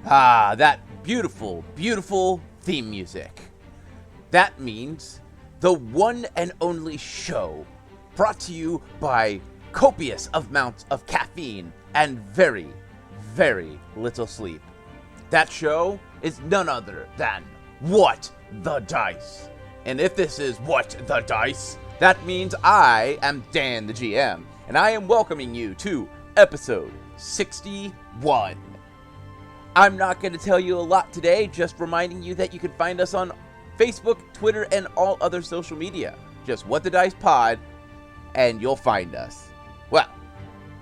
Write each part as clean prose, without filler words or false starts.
Ah, that beautiful, beautiful theme music. That means the one and only show brought to you by copious amounts of caffeine and very, very little sleep. That show is none other than What the Dice. And if this is What the Dice, that means I am Dan the GM, and I am welcoming you to episode 61. I'm not going to tell you a lot today, just reminding you that you can find us on Facebook, Twitter, and all other social media. Just What the Dice Pod, and you'll find us. Well,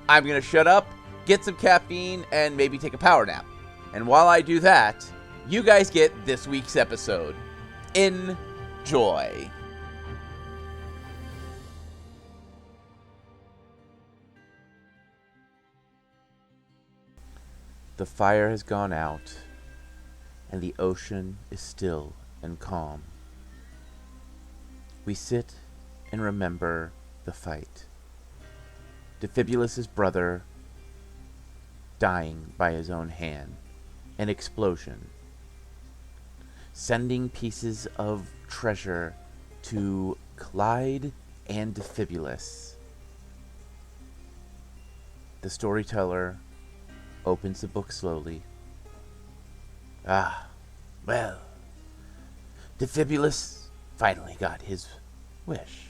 I'm going to shut up, get some caffeine, and maybe take a power nap. And while I do that, you guys get this week's episode. Enjoy. The fire has gone out, and the ocean is still and calm. We sit and remember the fight. Defibulous' brother dying by his own hand. An explosion. Sending pieces of treasure to Klide and Defibulous. The storyteller opens the book slowly. Well, Defibulous finally got his wish.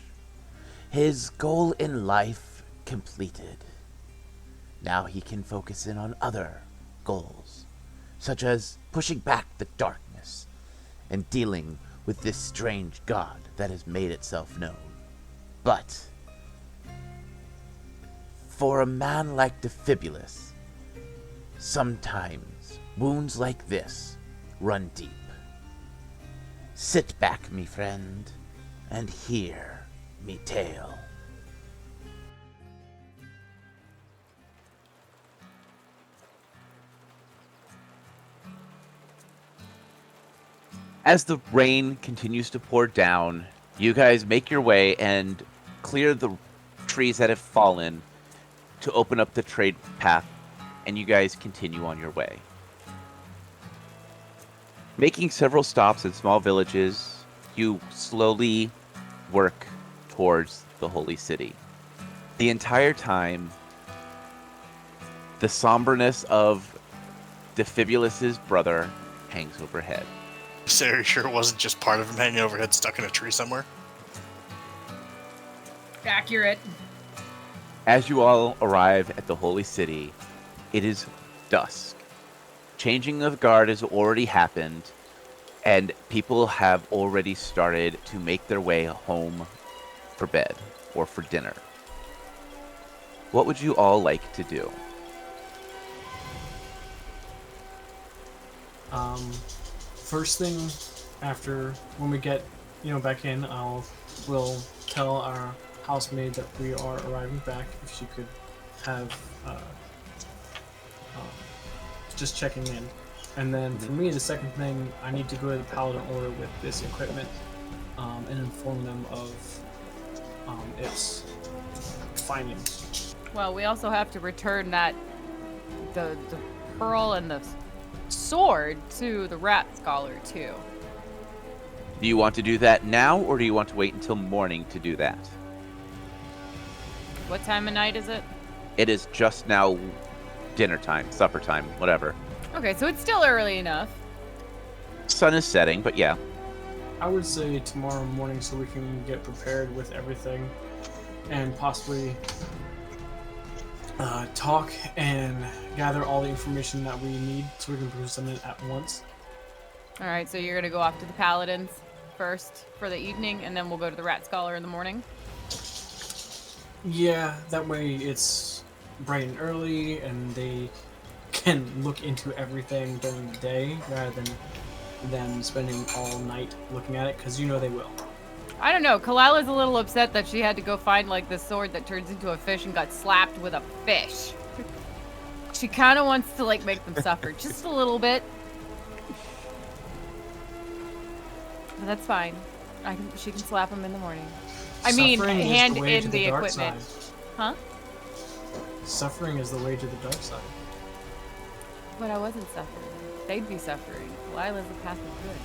His goal in life completed. Now he can focus in on other goals, such as pushing back the darkness and dealing with this strange god that has made itself known. But for a man like Defibulous, sometimes wounds like this run deep. Sit back, me friend, and hear me tale. As the rain continues to pour down, you guys make your way and clear the trees that have fallen to open up the trade path, and you guys continue on your way. Making several stops in small villages, you slowly work towards the holy city. The entire time, the somberness of Defibulous' brother hangs overhead. So you're sure it wasn't just part of him hanging overhead stuck in a tree somewhere? Accurate. As you all arrive at the holy city, it is dusk. Changing of guard has already happened, and people have already started to make their way home for bed or for dinner. What would you all like to do? First thing after when we get, back in, we'll tell our housemaid that we are arriving back. If she could have just checking in, and then for me, the second thing, I need to go to the Paladin Order with this equipment and inform them of its findings. Well, we also have to return the pearl and the sword to the rat scholar too. Do you want to do that now, or do you want to wait until morning to do that? What time of night is it? It is just now dinner time, supper time, whatever. Okay, so it's still early enough. Sun is setting, but yeah. I would say tomorrow morning so we can get prepared with everything and possibly talk and gather all the information that we need so we can present it at once. All right, so you're going to go off to the Paladins first for the evening, and then we'll go to the rat scholar in the morning? Yeah, that way it's bright and early and they can look into everything during the day rather than them spending all night looking at it, because they will. I don't know. Kalila's a little upset that she had to go find this sword that turns into a fish and got slapped with a fish. She kind of wants to make them suffer just a little bit. But that's fine. She can slap them in the morning. Hand in the equipment. Huh? Suffering is the way to the dark side. But I wasn't suffering. They'd be suffering. Kalila's the path of good.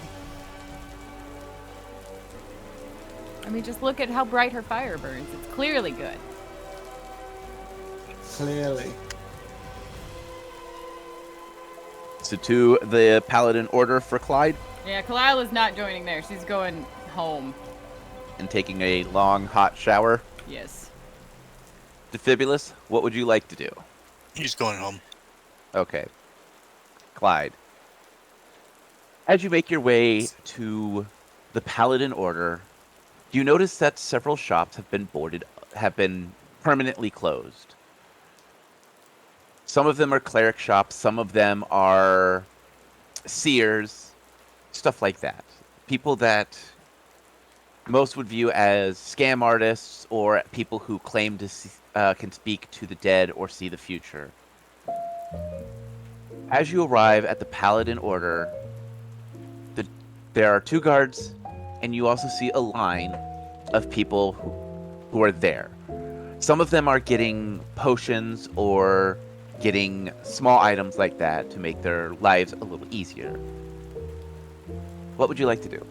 I mean, just look at how bright her fire burns. It's clearly good. Clearly. So to the Paladin order for Klide Yeah, Kalila's not joining there. She's going home. and taking a long, hot shower. Yes. Defibulous, what would you like to do? He's going home. Okay. Klide. As you make your way to the Paladin order, you notice that several shops have been permanently closed. Some of them are cleric shops, some of them are seers, stuff like that. People that most would view as scam artists or people who claim to can speak to the dead or see the future. As you arrive at the Paladin order, there are 2 guards, and you also see a line of people who are there. Some of them are getting potions or getting small items like that to make their lives a little easier. What would you like to do?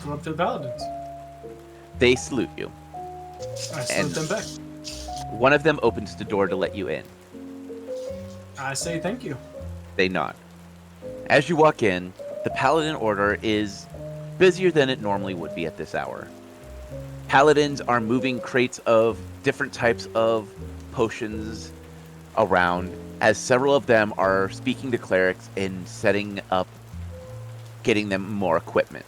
Come up to the paladins. They salute you. I And- salute them back. One of them opens the door to let you in. I say thank you. They nod. As you walk in, the Paladin order is busier than it normally would be at this hour. Paladins are moving crates of different types of potions around, as several of them are speaking to clerics and setting up, getting them more equipment.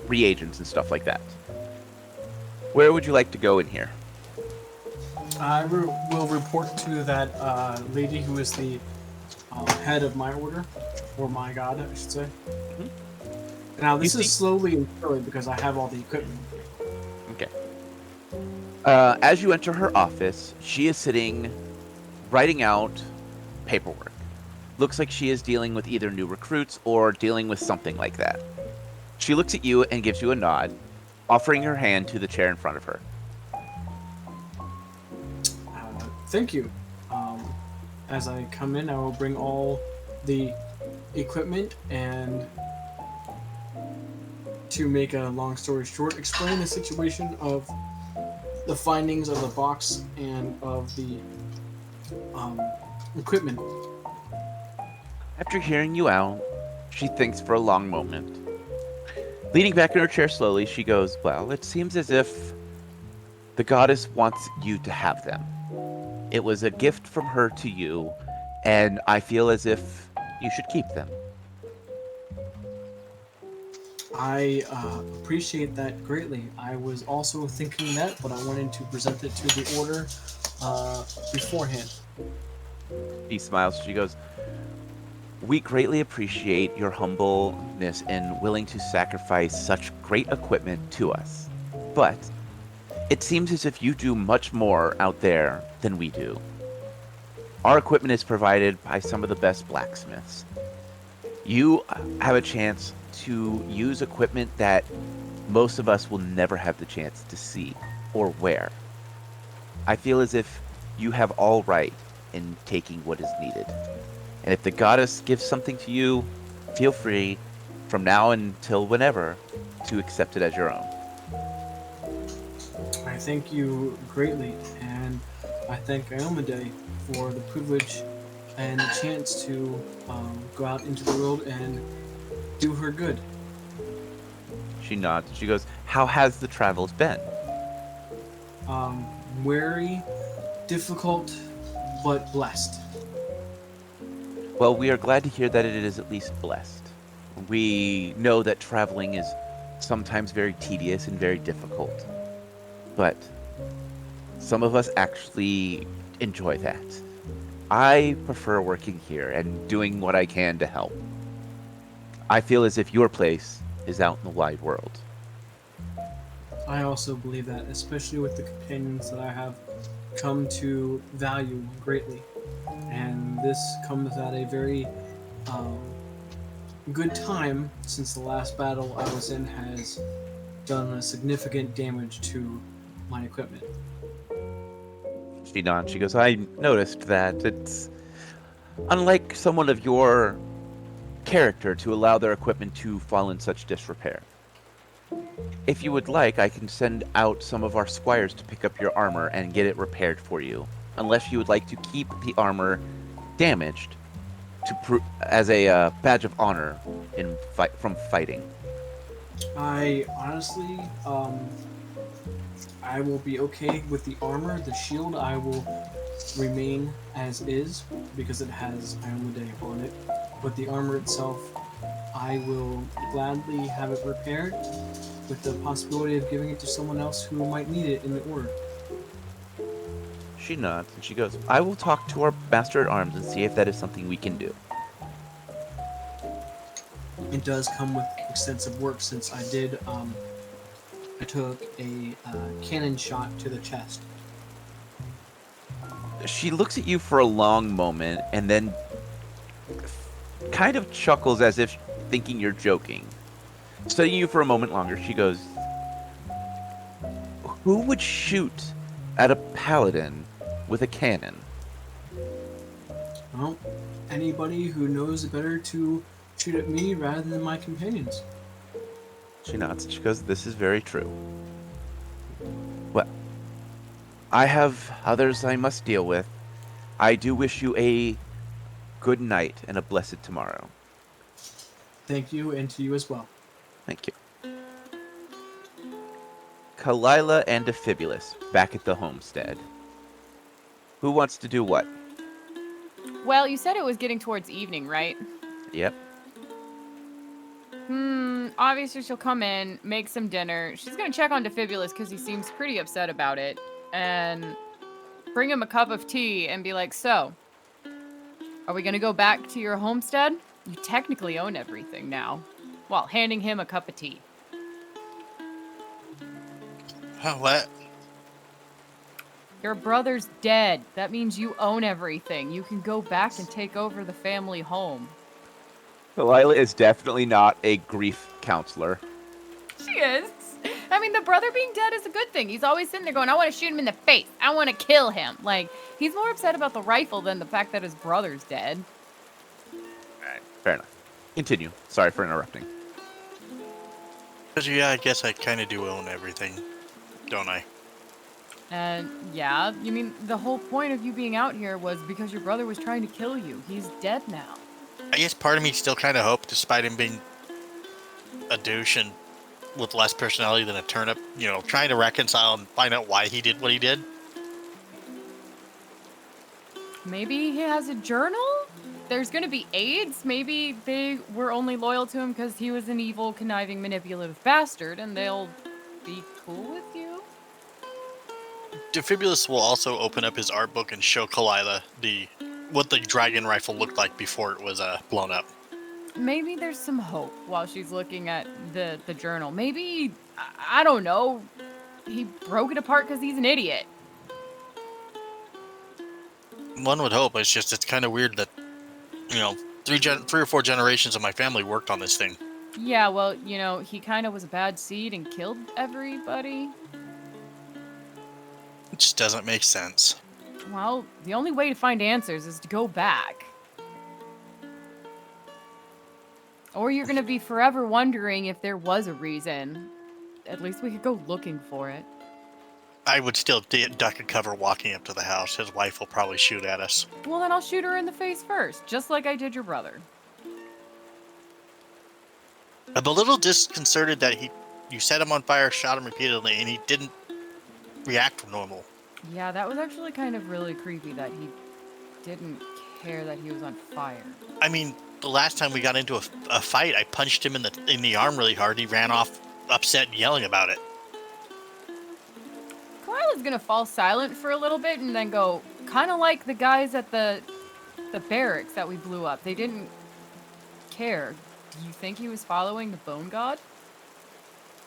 Reagents and stuff like that. Where would you like to go in here? I will report to that lady who is the head of my order, or my god, I should say. Now, this is slowly and surely because I have all the equipment. Okay. As you enter her office, she is sitting, writing out paperwork. Looks like she is dealing with either new recruits or dealing with something like that. She looks at you and gives you a nod, offering her hand to the chair in front of her. Thank you. As I come in, I will bring all the equipment and, to make a long story short, explain the situation of the findings of the box and of the equipment. After hearing you out, she thinks for a long moment. Leaning back in her chair slowly, she goes, "Well, it seems as if the goddess wants you to have them. It was a gift from her to you, and I feel as if you should keep them." I appreciate that greatly. I was also thinking that, but I wanted to present it to the order beforehand. He smiles. She goes, "We greatly appreciate your humbleness and willing to sacrifice such great equipment to us. But it seems as if you do much more out there than we do. Our equipment is provided by some of the best blacksmiths. You have a chance to use equipment that most of us will never have the chance to see or wear. I feel as if you have all right in taking what is needed. And if the goddess gives something to you, feel free, from now until whenever, to accept it as your own." I thank you greatly, and I thank Iomade for the privilege and the chance to go out into the world and do her good. She nods. She goes, "How has the travels been?" Weary, difficult, but blessed. Well, we are glad to hear that it is at least blessed. We know that traveling is sometimes very tedious and very difficult, but some of us actually enjoy that. I prefer working here and doing what I can to help. I feel as if your place is out in the wide world. I also believe that, especially with the companions that I have come to value greatly. And this comes at a very good time, since the last battle I was in has done a significant damage to my equipment. She nods. She goes, I noticed that it's unlike someone of your character to allow their equipment to fall in such disrepair. If you would like, I can send out some of our squires to pick up your armor and get it repaired for you. Unless you would like to keep the armor damaged as a badge of honor from fighting. I honestly, I will be okay with the armor. The shield I will remain as is because it has Iomedae on it. But the armor itself, I will gladly have it repaired with the possibility of giving it to someone else who might need it in the order. She nods and she goes, I will talk to our master at arms and see if that is something we can do. It does come with extensive work since I took a cannon shot to the chest. She looks at you for a long moment and then kind of chuckles as if thinking you're joking. Studying you for a moment longer, she goes, who would shoot at a paladin with a cannon? Well, anybody who knows better to shoot at me rather than my companions. She nods. She goes, this is very true. Well, I have others I must deal with. I do wish you a good night and a blessed tomorrow. Thank you, and to you as well. Thank you. Kalila and Defibulous, back at the homestead. Who wants to do what? Well, you said it was getting towards evening, right? Yep. Obviously she'll come in, make some dinner. She's gonna check on Defibulous because he seems pretty upset about it. And bring him a cup of tea and be like, so, are we gonna go back to your homestead? You technically own everything now. While handing him a cup of tea. What? Your brother's dead. That means you own everything. You can go back and take over the family home. Kalila is definitely not a grief counselor. She is. I mean, the brother being dead is a good thing. He's always sitting there going, I want to shoot him in the face. I want to kill him. Like, he's more upset about the rifle than the fact that his brother's dead. Alright, fair enough. Continue. Sorry for interrupting. Because, yeah, I guess I kind of do own everything, don't I? And, yeah, you mean, the whole point of you being out here was because your brother was trying to kill you. He's dead now. I guess part of me still kind of hoped, despite him being a douche and with less personality than a turnip, you know, trying to reconcile and find out why he did what he did. Maybe he has a journal? There's gonna be AIDS? Maybe they were only loyal to him because he was an evil, conniving, manipulative bastard, and they'll be cool with you? Defibulous will also open up his art book and show Kalila what the dragon rifle looked like before it was blown up. Maybe there's some hope while she's looking at the journal. Maybe, I don't know, he broke it apart because he's an idiot. One would hope. It's kind of weird that, you know, three or four generations of my family worked on this thing. Yeah, well, you know, he kind of was a bad seed and killed everybody. It just doesn't make sense. Well, the only way to find answers is to go back. Or you're gonna be forever wondering if there was a reason. At least we could go looking for it. I would still duck and cover walking up to the house. His wife will probably shoot at us. Well, then I'll shoot her in the face first, just like I did your brother. I'm a little disconcerted that you set him on fire, shot him repeatedly, and he didn't react normal. Yeah, that was actually kind of really creepy that he didn't care that he was on fire. I mean, the last time we got into a fight, I punched him in the arm really hard. He ran off, upset, and yelling about it. Kalila's gonna fall silent for a little bit and then go, kind of like the guys at the barracks that we blew up. They didn't care. Do you think he was following the Bone God?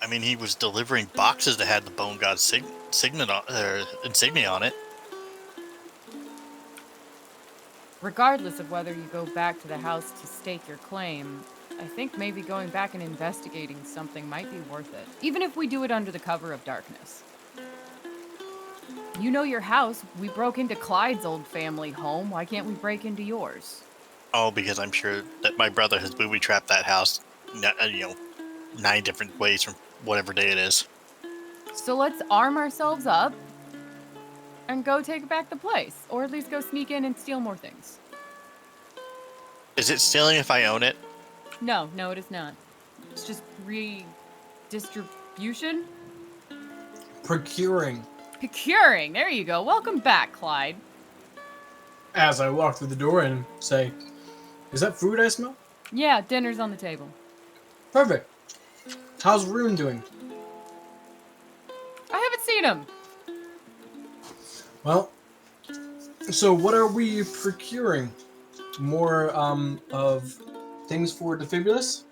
I mean, he was delivering boxes that had the Bone God's insignia on it. Regardless of whether you go back to the house to stake your claim, I think maybe going back and investigating something might be worth it. Even if we do it under the cover of darkness. You know your house. We broke into Clyde's old family home. Why can't we break into yours? Oh, because I'm sure that my brother has booby trapped that house, 9 different ways from whatever day it is. So let's arm ourselves up and go take back the place. Or at least go sneak in and steal more things. Is it stealing if I own it? No, it is not. It's just redistribution? Procuring. Procuring. There you go. Welcome back, Clyde. As I walk through the door and say, "Is that food I smell?" Yeah, dinner's on the table. Perfect. How's Rune doing? I haven't seen him. Well, so what are we procuring? More of things for Defibulous?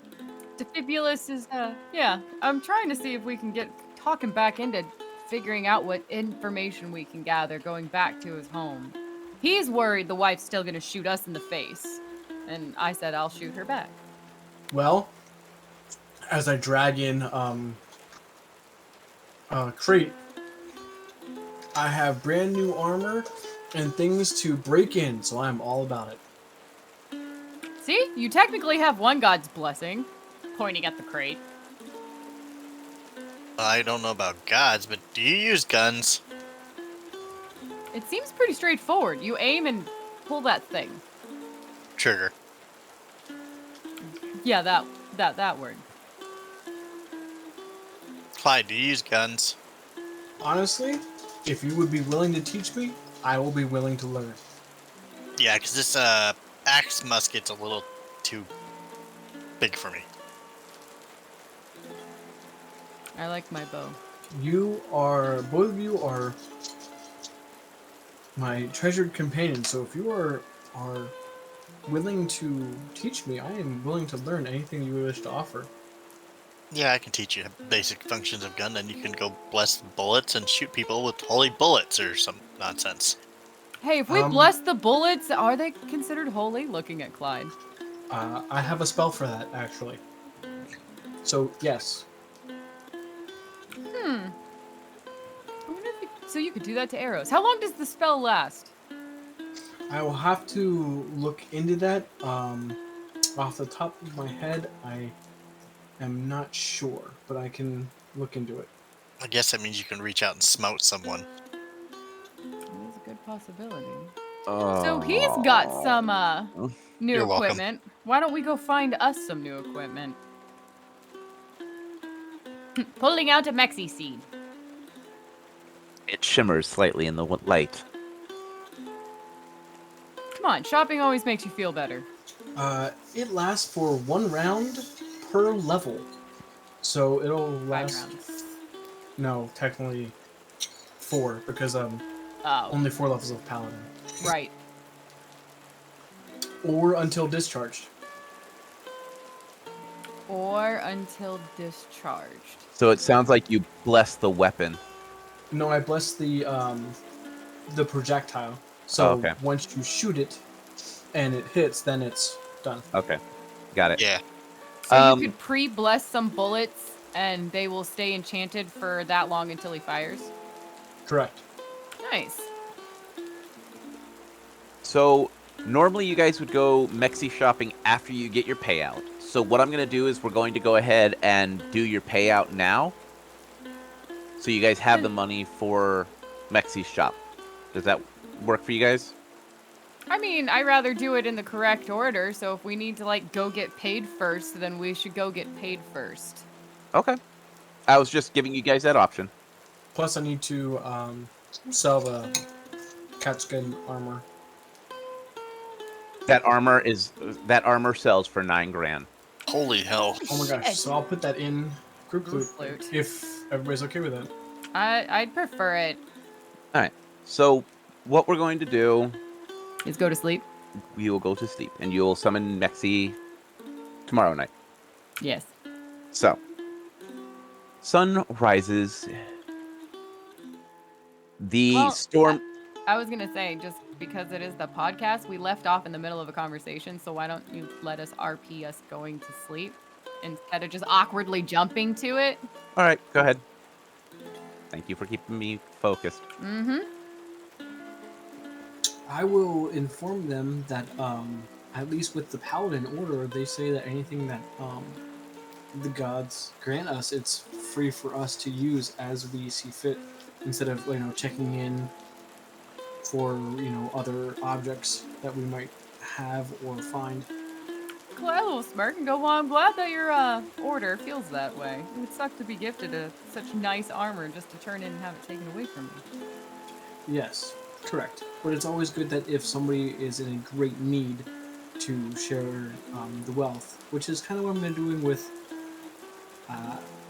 Defibulous is, yeah. I'm trying to see if we can get talking back into figuring out what information we can gather going back to his home. He's worried the wife's still gonna shoot us in the face. And I said I'll shoot her back. Well, as I drag in crate, I have brand new armor and things to break in, so I'm all about it. See? You technically have one god's blessing. Pointing at the crate. I don't know about gods, but do you use guns? It seems pretty straightforward. You aim and pull that thing. Trigger. Yeah, that word. Clyde, do you use guns? Honestly, if you would be willing to teach me, I will be willing to learn. Yeah, because this axe musket's a little too big for me. I like my bow. Both of you are my treasured companions, so if you are willing to teach me, I am willing to learn anything you wish to offer. Yeah, I can teach you basic functions of gun, then you can go bless bullets and shoot people with holy bullets or some nonsense. Hey, if we bless the bullets, are they considered holy? Looking at Clyde. I have a spell for that, actually. So, yes. I wonder if so you could do that to arrows. How long does the spell last? I will have to look into that. Off the top of my head, I am not sure, but I can look into it. I guess that means you can reach out and smote someone. That is a good possibility. Oh. So he's got some new You're welcome. equipment. Why don't we go find us some new equipment? Pulling out a Mexi seed. It shimmers slightly in the light. Come on, shopping always makes you feel better. It lasts for 1 round per level. So it'll last... 5 rounds. No, technically 4, because Oh, only 4 levels of Paladin. right. Or until discharged. Or until discharged. So it sounds like you bless the weapon. No, I bless the projectile. So Oh, okay. once you shoot it and it hits, then it's done. Okay, got it. Yeah. So you could pre-bless some bullets, and they will stay enchanted for that long until he fires? Correct. Nice. So normally you guys would go Mexi shopping after you get your payout. So what I'm going to do is we're going to go ahead and do your payout now. So you guys have the money for Mexi's shop. Does that work for you guys? I mean, I'd rather do it in the correct order, so if we need to, like, go get paid first, then we should go get paid first. Okay. I was just giving you guys that option. Plus, I need to sell the catskin armor. That armor sells for 9 grand. Holy hell. Oh my gosh! So I'll put that in group Group loot loot. if everybody's okay with that. I'd prefer it. All right. So what we're going to do, Is go to sleep? we will go to sleep, and you'll summon Mexi tomorrow night. Yes. So, sun rises. The Well, storm. I was gonna say, just because it is the podcast, we left off in the middle of a conversation, so why don't you let us RP us going to sleep instead of just awkwardly jumping to it? All right, go ahead. Thank you for keeping me focused. Mm-hmm. I will inform them that, at least with the Paladin Order, they say that anything that the gods grant us, it's free for us to use as we see fit, instead of checking in for other objects that we might have or find. Clyde will smirk and go, well, I'm glad that your order feels that way. It would suck to be gifted such nice armor just to turn in and have it taken away from you. Yes, correct. But it's always good that if somebody is in a great need, to share the wealth, which is kind of what I'm doing with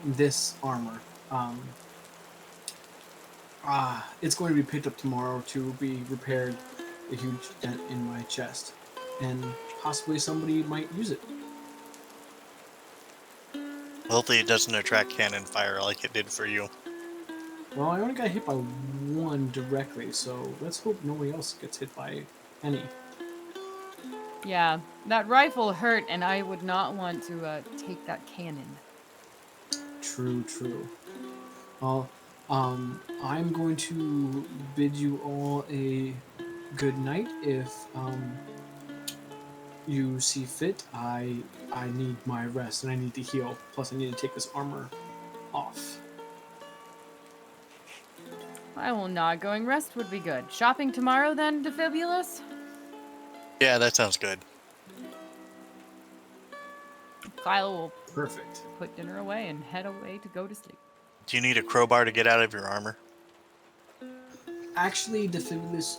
this armor. Um, it's going to be picked up tomorrow to be repaired, a huge dent in my chest, and possibly somebody might use it. Hopefully it doesn't attract cannon fire like it did for you. Well, I only got hit by one directly, so let's hope nobody else gets hit by any. Yeah, that rifle hurt, and I would not want to take that cannon. True. Well, I'm going to bid you all a good night. If you see fit, I need my rest and I need to heal. Plus, I need to take this armor off. I will not. Going rest would be good. Shopping tomorrow then, Defibulous? Yeah, that sounds good. Kyle will Perfect. put dinner away and head away to go to sleep. Do you need a crowbar to get out of your armor? Actually, Defibulous,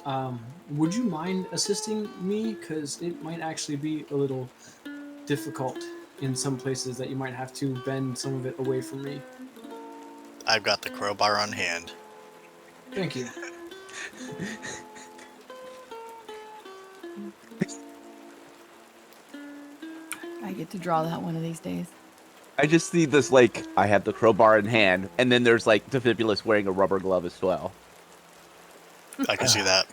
would you mind assisting me? Because it might actually be a little difficult in some places that you might have to bend some of it away from me. I've got the crowbar on hand. Thank you. I get to draw that one of these days. I just see this, like, I have the crowbar in hand, and then there's, like, Defibulous wearing a rubber glove as well. I can see that.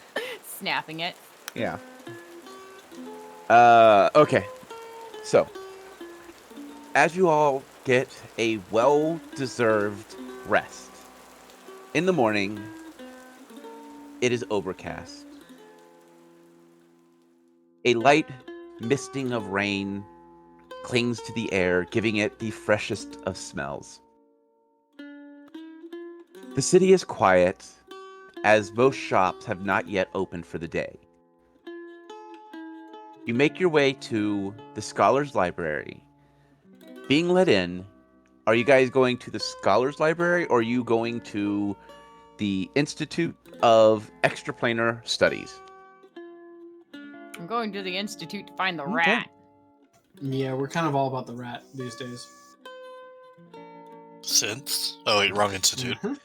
Snapping it. Yeah. Okay. So, as you all get a well-deserved rest, in the morning, it is overcast. A light misting of rain clings to the air, giving it the freshest of smells. The city is quiet, as most shops have not yet opened for the day. You make your way to the Scholars Library. Being let in, are you guys going to the Scholars Library, or are you going to the Institute of Extraplanar Studies? I'm going to the Institute to find the Okay. rat. Yeah, we're kind of all about the rat these days. Synths? Oh, wait, wrong institute. Mhm.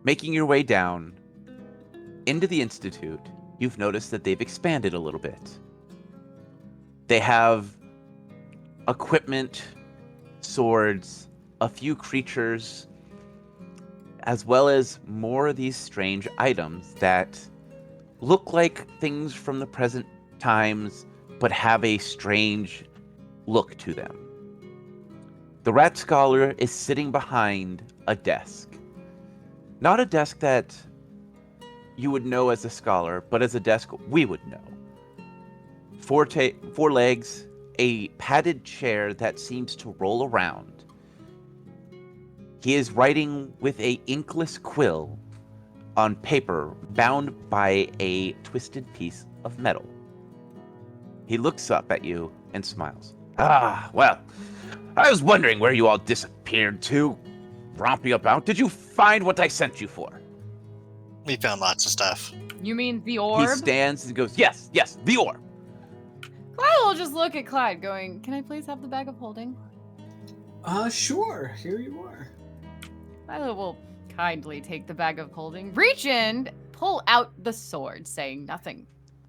Making your way down into the Institute, you've noticed that they've expanded a little bit. They have equipment, swords, a few creatures, as well as more of these strange items that look like things from the present times, but have a strange look to them. The Rat Scholar is sitting behind a desk. Not a desk that you would know as a scholar, but as a desk we would know. Four legs, a padded chair that seems to roll around. He is writing with a inkless quill on paper bound by a twisted piece of metal. He looks up at you and smiles. Ah, well, I was wondering where you all disappeared to. Romping about. Did you find what I sent you for? We found lots of stuff. You mean the He orb? stands and goes, yes, the orb. Clyde will just look at Clyde going, can I please have the bag of holding? Sure. Here you are. Clyde will kindly take the bag of holding, reach in, pull out the sword, saying nothing.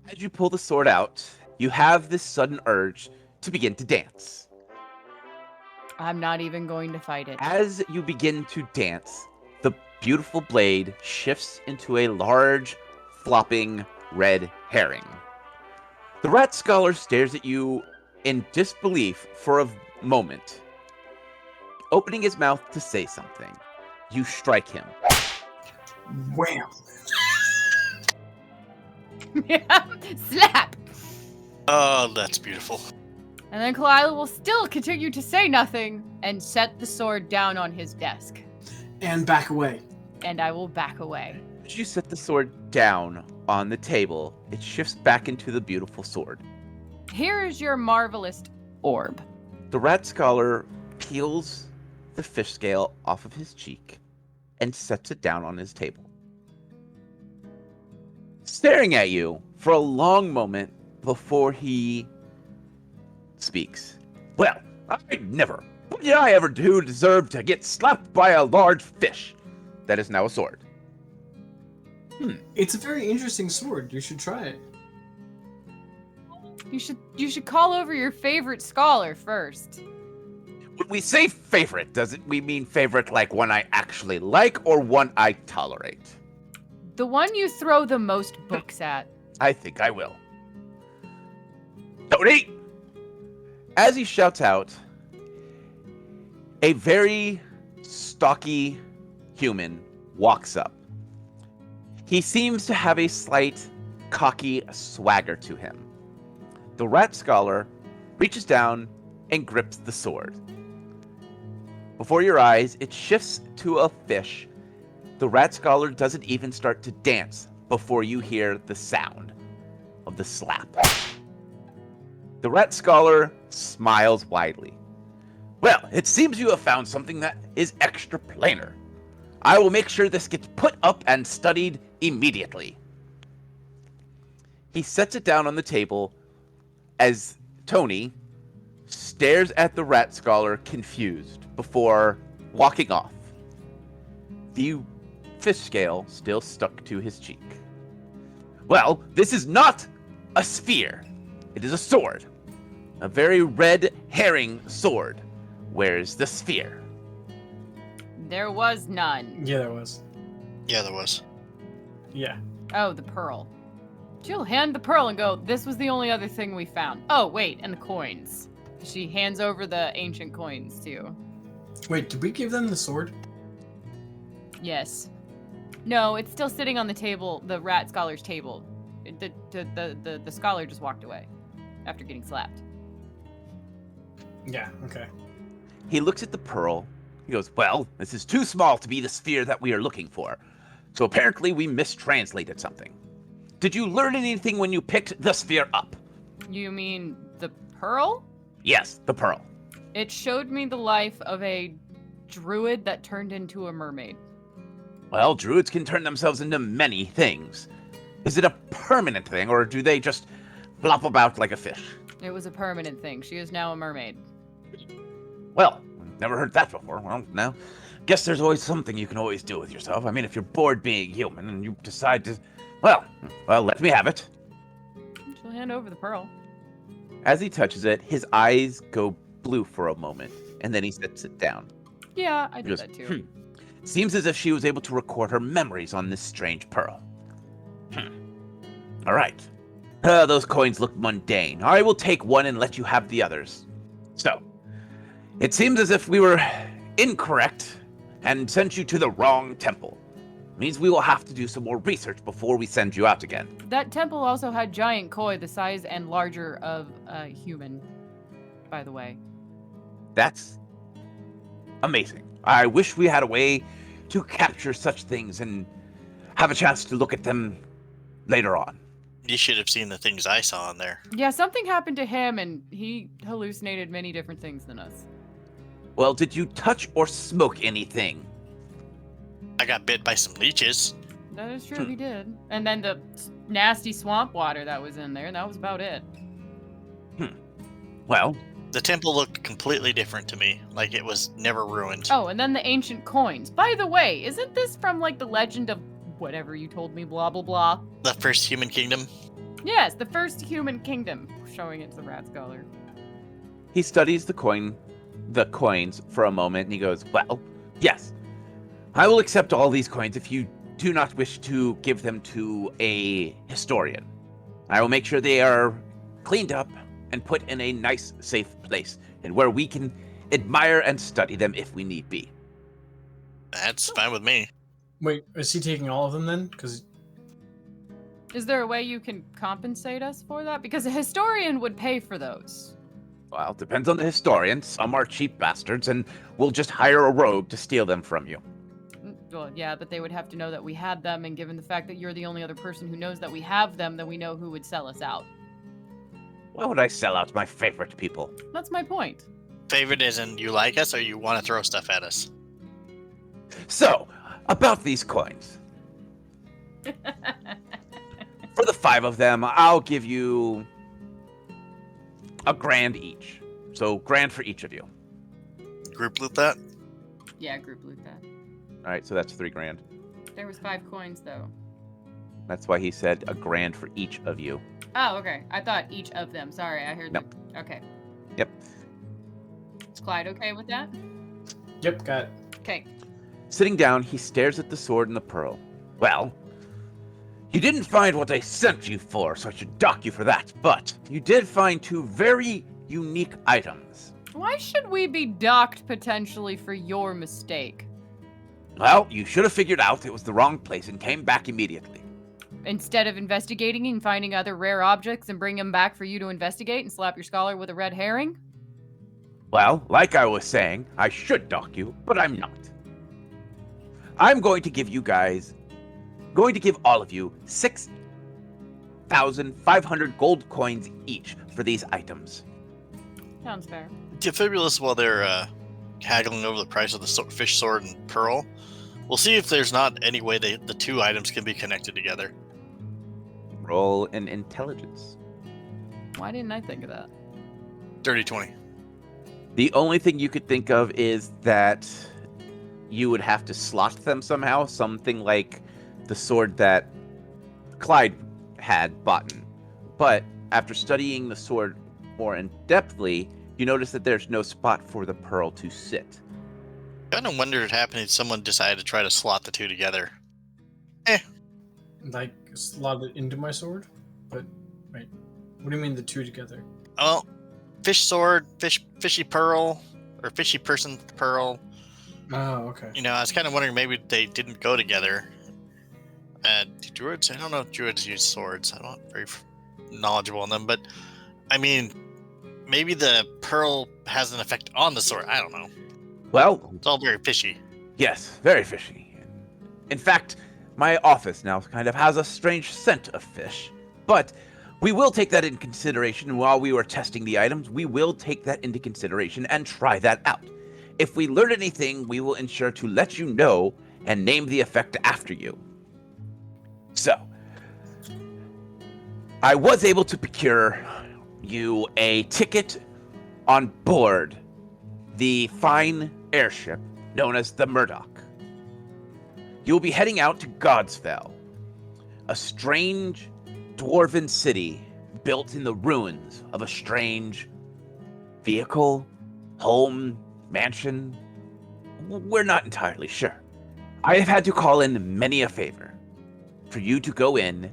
As you pull the sword out, you have this sudden urge to begin to dance. I'm not even going to fight it. As you begin to dance, the beautiful blade shifts into a large, flopping red herring. The Rat Scholar stares at you in disbelief for a moment. Opening his mouth to say something, you strike him. Wham! Slap! Oh, that's beautiful. And then Kalila will still continue to say nothing and set the sword down on his desk. And back away. And I will back away. As you set the sword down on the table, it shifts back into the beautiful sword. Here is your marvelous orb. The rat scholar peels the fish scale off of his cheek and sets it down on his table. Staring at you for a long moment before he speaks. Well, I never. What did I ever do to deserve to get slapped by a large fish? That is now a sword. It's a very interesting sword. You should try it. You should call over your favorite scholar first. When we say favorite, doesn't we mean favorite like one I actually like or one I tolerate? The one you throw the most books at. I think I will. Tony! As he shouts out, a very stocky human walks up. He seems to have a slight cocky swagger to him. The rat scholar reaches down and grips the sword. Before your eyes, it shifts to a fish. The rat scholar doesn't even start to dance before you hear the sound of the slap. The rat scholar smiles widely. Well, it seems you have found something that is extra planar. I will make sure this gets put up and studied immediately. He sets it down on the table as Tony stares at the rat scholar confused before walking off. The fish scale still stuck to his cheek. Well, this is not a sphere. It is a sword. A very red herring sword. Where's the sphere? There was none. Yeah, there was. Yeah, there was. Yeah. Oh, the pearl. She'll hand the pearl and go, this was the only other thing we found. Oh, wait, and the coins. She hands over the ancient coins, too. Wait, did we give them the sword? Yes. No, it's still sitting on the table, the rat scholar's table. The scholar just walked away after getting slapped. Yeah, okay. He looks at the pearl. He goes, well, this is too small to be the sphere that we are looking for. So apparently we mistranslated something. Did you learn anything when you picked the sphere up? You mean the pearl? Yes, the pearl. It showed me the life of a druid that turned into a mermaid. Well, druids can turn themselves into many things. Is it a permanent thing, or do they just flop about like a fish? It was a permanent thing. She is now a mermaid. Well, never heard that before. Well, now, guess there's always something you can always do with yourself. I mean, if you're bored being human and you decide to... Well, let me have it. She'll hand over the pearl. As he touches it, his eyes go blue for a moment, and then he sets it down. Yeah, I He did goes, that too. Seems as if she was able to record her memories on this strange pearl. All right. Those coins look mundane. I will take one and let you have the others. So, it seems as if we were incorrect and sent you to the wrong temple. Means we will have to do some more research before we send you out again. That temple also had giant koi the size and larger of a human, by the way. That's amazing. I wish we had a way to capture such things and have a chance to look at them later on. You should have seen the things I saw in there. Yeah, something happened to him and he hallucinated many different things than us. Well, did you touch or smoke anything? I got bit by some leeches. That is true, he did. And then the nasty swamp water that was in there, that was about it. Well, The temple looked completely different to me, like it was never ruined. Oh, and then the ancient coins. By the way, isn't this from like the legend of whatever you told me, blah blah blah? The first human kingdom? Yes, the first human kingdom. Showing it to the rat scholar. he studies the coins for a moment, and he goes, well, yes. I will accept all these coins if you do not wish to give them to a historian. I will make sure they are cleaned up and put in a nice, safe place, and where we can admire and study them if we need be. That's fine with me. Wait, is he taking all of them then? Because Is there a way you can compensate us for that? Because a historian would pay for those. Well, depends on the historian. Some are cheap bastards, and we'll just hire a rogue to steal them from you. Well, yeah, but they would have to know that we had them, and given the fact that you're the only other person who knows that we have them, then we know who would sell us out. Why would I sell out my favorite people? That's my point. Favorite isn't you like us or you want to throw stuff at us? So, about these coins. For the 5 of them, I'll give you $1,000 each. So, $1,000 for each of you. Group loot that? Yeah, group loot that. All right, so that's $3,000. There was 5 coins, though. That's why he said $1,000 for each of you. Oh, okay. I thought each of them. Sorry, I heard Nope. Okay. Yep. Is Clyde okay with that? Yep, got it. Okay. Sitting down, he stares at the sword and the pearl. Well, you didn't find what I sent you for, so I should dock you for that. But you did find 2 very unique items. Why should we be docked potentially for your mistake? Well, you should have figured out it was the wrong place and came back immediately. Instead of investigating and finding other rare objects and bring them back for you to investigate and slap your scholar with a red herring? Well, like I was saying, I should dock you, but I'm not. I'm going to give all of you 6,500 gold coins each for these items. Sounds fair. Defibulous, while they're haggling over the price of the fish sword and pearl, we'll see if there's not any way the 2 items can be connected together. Roll an intelligence. Why didn't I think of that? Dirty 20. The only thing you could think of is that you would have to slot them somehow, something like the sword that Clyde had bought. But after studying the sword more in-depthly, you notice that there's no spot for the pearl to sit. Kind of wondered what happened if someone decided to try to slot the 2 together. Like, slot it into my sword? But, wait. What do you mean the 2 together? Well, fish sword, fishy pearl, or fishy person pearl. Oh, okay. You know, I was kind of wondering maybe they didn't go together. Druids? I don't know if druids use swords. I'm not very knowledgeable on them, but I mean, maybe the pearl has an effect on the sword. I don't know. Well, It's all very fishy. yes, very fishy. In fact, my office now kind of has a strange scent of fish. But we will take that into consideration while we were testing the items. We will take that into consideration and try that out. If we learn anything, we will ensure to let you know and name the effect after you. So, I was able to procure you a ticket on board the fine airship known as the Murdoch. You will be heading out to Godsfell, a strange dwarven city built in the ruins of a strange vehicle, home, mansion. We're not entirely sure. I have had to call in many a favor for you to go in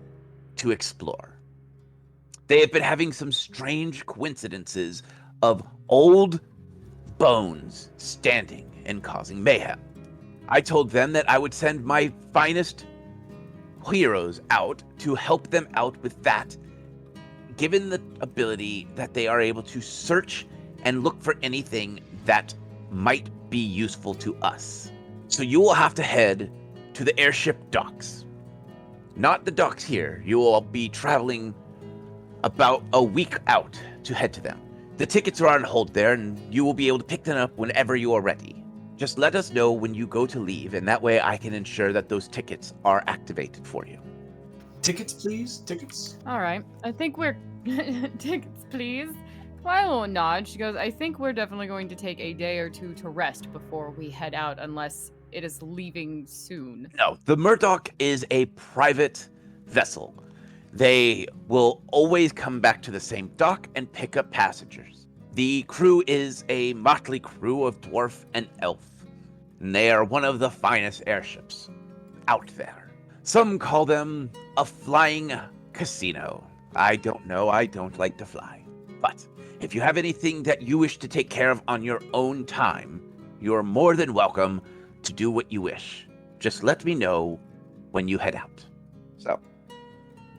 to explore. They have been having some strange coincidences of old bones standing and causing mayhem. I told them that I would send my finest heroes out to help them out with that, given the ability that they are able to search and look for anything that might be useful to us. So you will have to head to the airship docks. Not the docks here. You will be traveling about a week out to head to them. The tickets are on hold there, and you will be able to pick them up whenever you are ready. Just let us know when you go to leave, and that way I can ensure that those tickets are activated for you. Tickets, please? Tickets? All right. I think we're... Tickets, please. Lila will nod. She goes, I think we're definitely going to take a day or 2 to rest before we head out, unless it is leaving soon. No, the Murdoch is a private vessel. They will always come back to the same dock and pick up passengers. The crew is a motley crew of dwarf and elf, and they are one of the finest airships out there. Some call them a flying casino. I don't know, I don't like to fly. But if you have anything that you wish to take care of on your own time, you're more than welcome to do what you wish. Just let me know when you head out. So,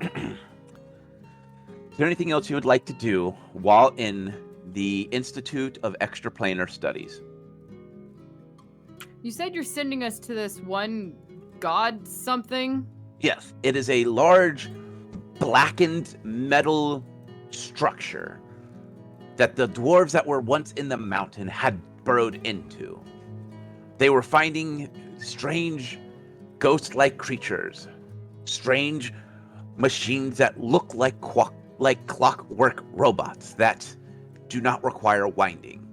Is there anything else you would like to do while in the Institute of Extraplanar Studies? You said you're sending us to this one god something? Yes, it is a large, blackened metal structure that the dwarves that were once in the mountain had burrowed into. They were finding strange, ghost-like creatures, strange machines that look like clockwork robots that do not require winding,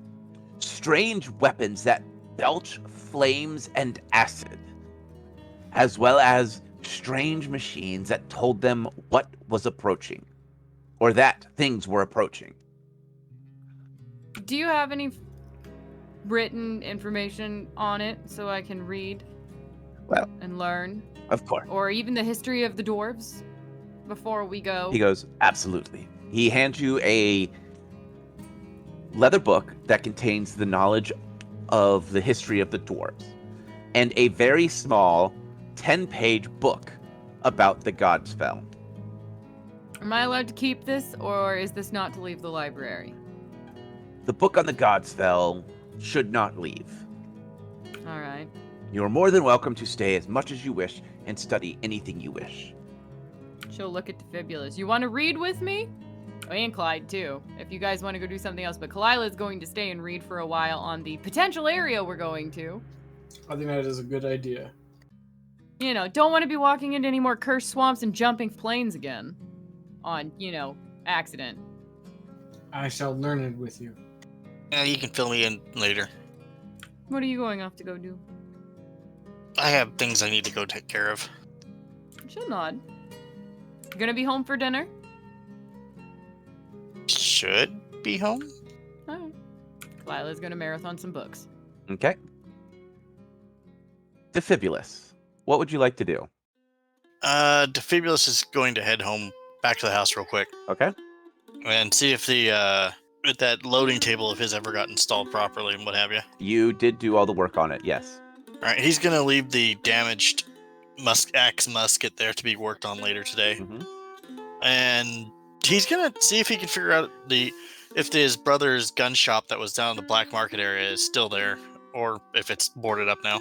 strange weapons that belch flames and acid, as well as strange machines that told them what was approaching, or that things were approaching. Do you have any written information on it so I can read Well, and learn? of course. Or even the history of the dwarves before we go? He goes, absolutely. He hands you a leather book that contains the knowledge of the history of the dwarves, and a very small 10-page book about the Godsfell. Am I allowed to keep this, or is this not to leave the library? The book on the Godsfell should not leave. All right. You are more than welcome to stay as much as you wish and study anything you wish. She'll look at Defibulous. You want to read with me? Oh, and Klide, too, if you guys want to go do something else. But Kalila is going to stay and read for a while on the potential area we're going to. I think that is a good idea. You know, don't want to be walking into any more cursed swamps and jumping planes again. On, accident. I shall learn it with you. Yeah, you can fill me in later. What are you going off to go do? I have things I need to go take care of. She'll nod. You gonna be home for dinner? Should be home? Alright. Kalila's gonna marathon some books. Okay. Defibulous, what would you like to do? Defibulous is going to head home back to the house real quick Okay. and see if if that loading table of his ever got installed properly and what have you. You did do all the work on it, yes. All right, he's gonna leave the damaged musket there to be worked on later today, Mm-hmm. and he's gonna see if he can figure out if his brother's gun shop that was down in the black market area is still there, or if it's boarded up now.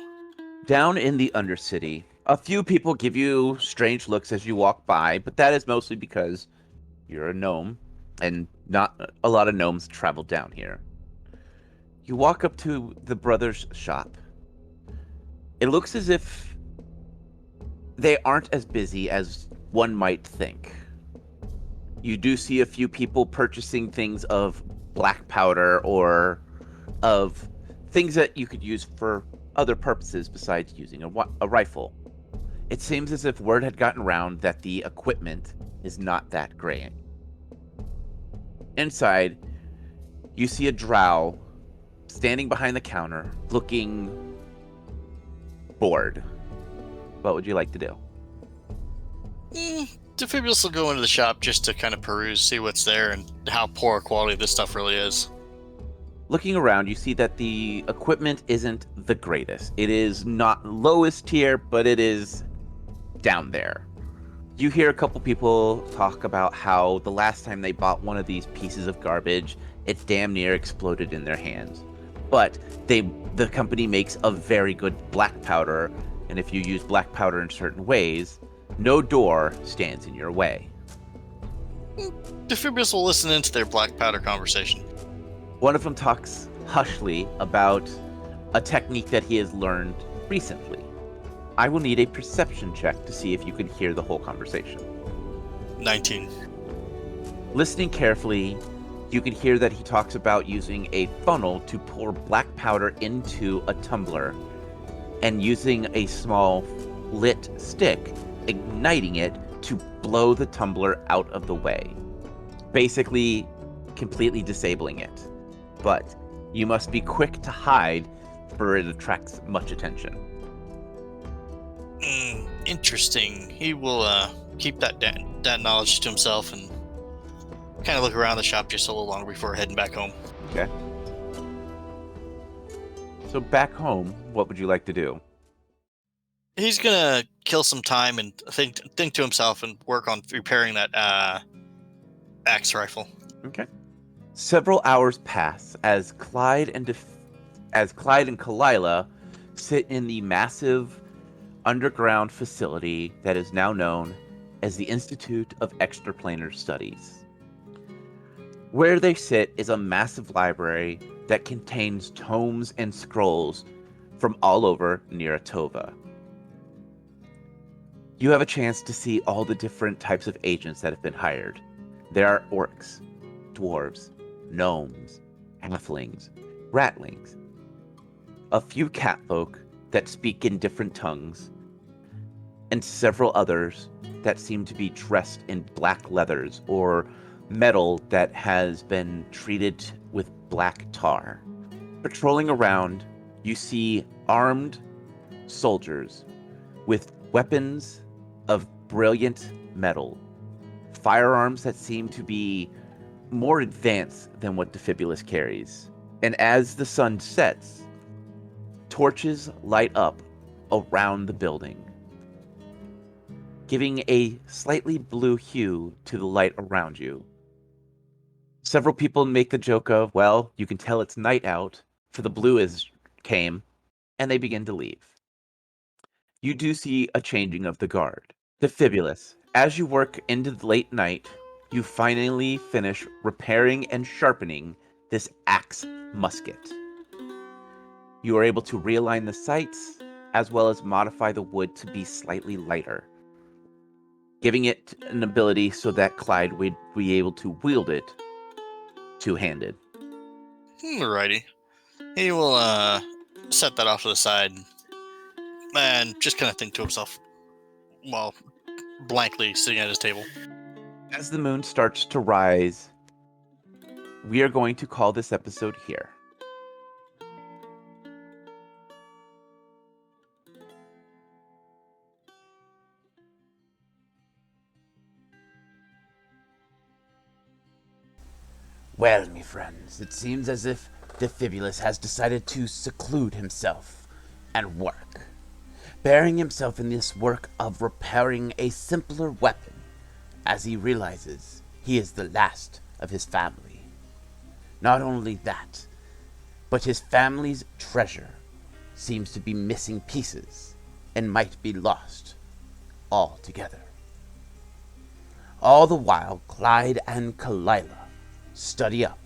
Down in the Undercity, a few people give you strange looks as you walk by, but that is mostly because you're a gnome, and not a lot of gnomes travel down here. You walk up to the brother's shop. It looks as if they aren't as busy as one might think. You do see a few people purchasing things of black powder or of things that you could use for other purposes besides using a rifle. It seems as if word had gotten around that the equipment is not that great. Inside, you see a drow standing behind the counter, looking bored. What would you like to do? Defibulous will go into the shop just to kind of peruse, see what's there, and how poor quality this stuff really is. Looking around, you see that the equipment isn't the greatest. It is not lowest tier, but it is down there. You hear a couple people talk about how the last time they bought one of these pieces of garbage, it damn near exploded in their hands. But the company makes a very good black powder, and if you use black powder in certain ways, no door stands in your way. Defibulous will listen into their black powder conversation. One of them talks hushly about a technique that he has learned recently. I will need a perception check to see if you can hear the whole conversation. 19. Listening carefully, you can hear that he talks about using a funnel to pour black powder into a tumbler and using a small lit stick, igniting it to blow the tumbler out of the way. Basically, completely disabling it. But you must be quick to hide, for it attracts much attention. Interesting. He will keep that knowledge to himself and kind of look around the shop just a little longer before heading back home. Okay. So back home, what would you like to do? He's gonna kill some time and think to himself and work on repairing that axe rifle. Okay. Several hours pass as Klide and Kalila sit in the massive underground facility that is now known as the Institute of Extraplanar Studies. Where they sit is a massive library that contains tomes and scrolls from all over Niratova. You have a chance to see all the different types of agents that have been hired. There are orcs, dwarves, gnomes, halflings, ratlings, a few catfolk that speak in different tongues, and several others that seem to be dressed in black leathers or metal that has been treated with black tar. Patrolling around, you see armed soldiers with weapons of brilliant metal, firearms that seem to be more advanced than what Defibulous carries. And as the sun sets, torches light up around the building, giving a slightly blue hue to the light around you. Several people make the joke of, well, you can tell it's night out, for the blue came, and they begin to leave. You do see a changing of the guard. Defibulous, as you work into the late night, you finally finish repairing and sharpening this axe musket. You are able to realign the sights, as well as modify the wood to be slightly lighter, giving it an ability so that Klide would be able to wield it two-handed. Alrighty. He will set that off to the side and just kind of think to himself while blankly sitting at his table. As the moon starts to rise, we are going to call this episode here. Well, me friends, it seems as if Defibulous has decided to seclude himself and work, burying himself in this work of repairing a simpler weapon, as he realizes he is the last of his family. Not only that, but his family's treasure seems to be missing pieces and might be lost altogether. All the while, Klide and Kalila study up.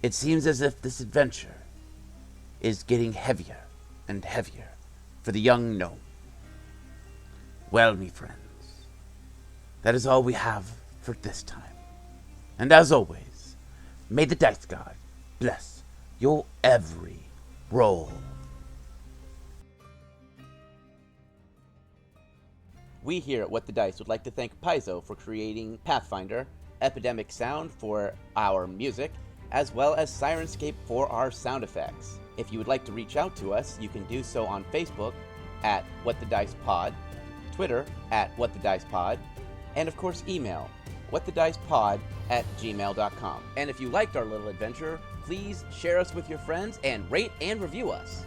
It seems as if this adventure is getting heavier and heavier for the young gnome. Well, me friends, that is all we have for this time. And as always, may the dice god bless your every roll. We here at What the Dice would like to thank Paizo for creating Pathfinder, Epidemic Sound for our music, as well as Sirenscape for our sound effects. If you would like to reach out to us, you can do so on Facebook at What the Dice Pod, Twitter at What the Dice Pod, and of course email whatthedicepod@gmail.com. And if you liked our little adventure, please share us with your friends and rate and review us.